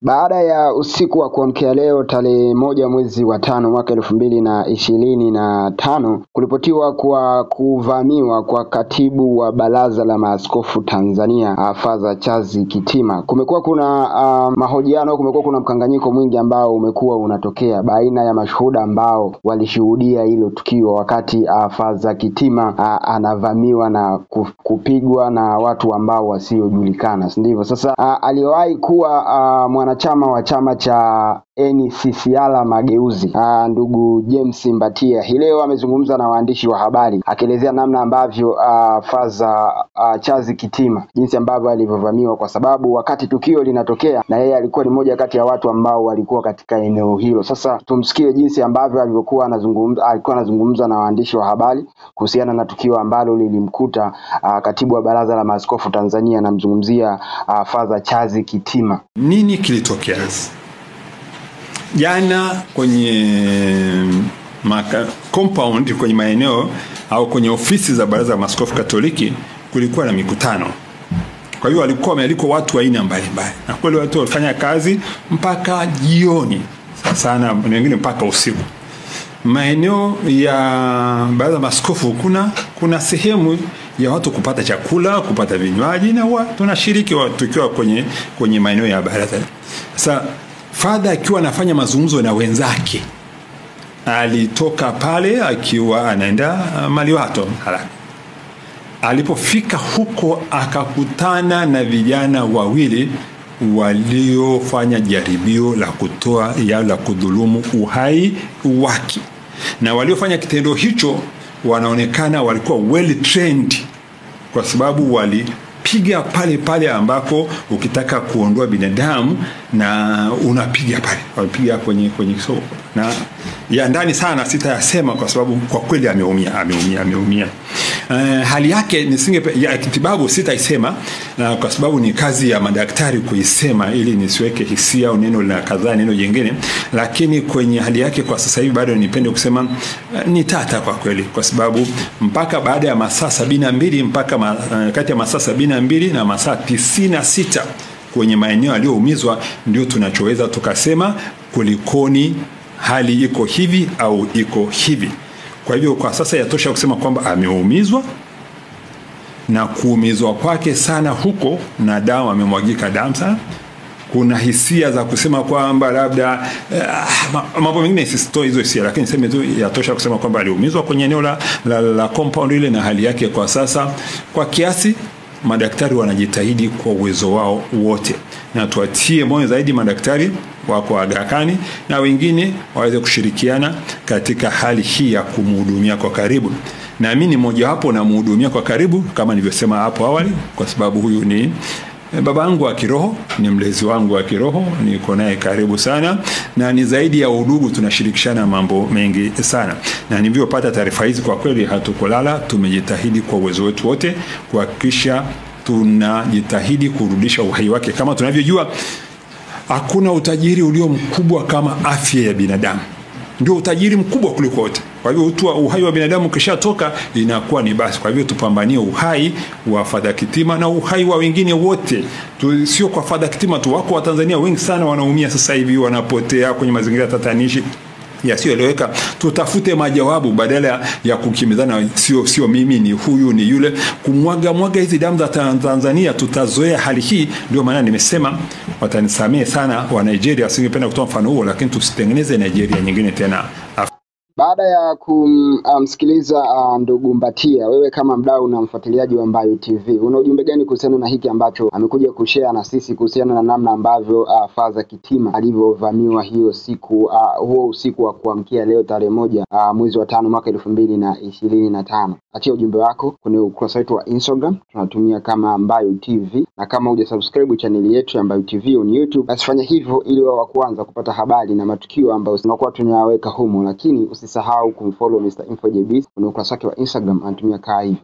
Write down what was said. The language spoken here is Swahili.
Baada ya usiku wa kuamkia leo tarehe 1 mwezi wa 5 mwaka 2025 kulipotiwa kwa kuvamiwa kwa katibu wa Baraza la Maaskofu Tanzania Father Charles Kitima, kumekuwa kuna mahojiano, kumekuwa kuna mkanganyiko mwingi ambao umekuwa unatokea baina ya mashuhuda ambao walishuhudia hilo tukio wakati Father Kitima anavamiwa na kupigwa na watu ambao wasiojulikana, ndivyo. Sasa aliwahi kuwa mwanachama wa chama cha NCCR Mageuzi, ndugu James Mbatia, hii leo amezungumza na waandishi wa habari akielezea namna ambavyo Father Charles Kitima jinsi ambavyo alivyovamiwa, kwa sababu wakati tukio linatokea na yeye alikuwa ni mmoja kati ya watu ambao walikuwa katika eneo hilo. Sasa tumsikie jinsi ambavyo alikuwa anazungumza na waandishi wa habari kuhusiana na tukio ambalo lilimkuta katibu wa Baraza la Maaskofu Tanzania, namzungumzia Father Charles Kitima. Nini kilitokea? Jana kwenye compound, kwenye maeneo au kwenye ofisi za Baraza la Maaskofu Katoliki kulikuwa na mikutano. Kwa hiyo walikuwa wamealikwa watu wa aina mbalimbali. Na kweli watu walifanya kazi mpaka jioni. Sana wengine mpaka usiku. Maeneo ya Baraza la Maaskofu kuna sehemu ya watu kupata chakula, kupata vinywaji, na tunashiriki tukiwa kwenye maeneo ya baraza. Sasa Father akiwa anafanya mazungumzo na wenzake, alitoka pale akiwa anaenda maliwato haraka. Alipofika huko akakutana na vijana wawili waliofanya jaribio la kudhulumu uhai wake. Na waliofanya kitendo hicho wanaonekana walikuwa well trained, kwa sababu walipiga pale ambako ukitaka kuondoa binadamu na unapiga pale. Walipiga kwenye soko. Na ya ndani sana sitayasema kwa sababu kwa kweli ameumia. Hali yake ya kitibabu sitaisema kwa sababu ni kazi ya madaktari kuisema ili nisiweke hisia au neno la kadhaa neno jingine, lakini kwenye hali yake kwa sasa hivi bado nipende kusema ni tata kwa kweli, kwa sababu mpaka baada ya masaa 72 mpaka kati ya masaa 72 na masaa 96 kwenye maeneo yaliyoumizwa ndio tunachoweza tukasema kulikoni, hali iko hivi au iko hivi. Kwa hivyo kwa sasa yatosha kusema kwamba ameumizwa, na kuumizwa kwake sana huko na damu, amemwagika damu sana. Kuna hisia za kusema kwamba labda mambo mengine sisitoi hizo hisia, lakini niseme tu yatosha kusema kwamba aliumizwa kwenye eneo la compound ile, na hali yake kwa sasa kwa kiasi madaktari wanajitahidi kwa uwezo wao wote, na tuatie moyo zaidi madaktari wako Aga Khan na wengine waweze kushirikiana katika hali hii ya kumhudumia kwa karibu. Na mimi ni mmoja wapo na mhudumia kwa karibu kama nilivyosema hapo awali, kwa sababu huyu ni baba yangu wa kiroho, ni mlezi wangu wa kiroho, niko naye karibu sana, na ni zaidi ya udugu, tunashirikishana mambo mengi sana. Na nilivyopata taarifa hizi kwa kweli hatukulala, tumejitahidi kwa uwezo wetu wote kuhakikisha tunajitahidi kurudisha uhai wake. Kama tunavyojua hakuna utajiri ulio mkubwa kama afya ya binadamu. Ndio utajiri mkubwa kuliko wote. Kwa hivyo uhai wa binadamu ukishatoka inakuwa ni basi. Kwa hivyo tupambanie uhai wa Father Kitima na uhai wa wengine wote. Sio kwa Father Kitima tu, wako wa Tanzania wengi sana wanaumia sasa hivi, wanapotea kwenye mazingira tatanishi yasiyoeleweka. Tutafute majawabu badala ya kukimbizana, sio mimi ni huyu ni yule, kumwaga hizi damu za Tanzania. Tutazoea hali hii. Ndio maana nimesema watanisamee sana wa Nigeria, singependa kutoa mfano huo, lakini tusitengeneze Nigeria nyingine tena. Baada ya kumsikiliza ndugu Mbatia, wewe kama mdau na mfuatiliaji wa Mbayu TV, una ujumbe gani kuhusiana na hiki ambacho amekuja kushare na sisi kuhusiana na namna ambavyo Father Kitima alivyovamiwa huo usiku wa kuamkia leo tarehe 1 mwezi wa 5 mwaka 2025? Achia ujumbe wako kwenye ukurasa wetu wa Instagram, tunatumia kama Mbayu TV, na kama hujasubscribe channel yetu ya Mbayu TV on YouTube, basi fanya hivyo ili wa kwanza kupata habari na matukio ambayo tunakuwa tunayaweka humo. Lakini usisahau kumfollow Mr. InfoJB kwenye ukurasa wake wa Instagram, anatumia hivi.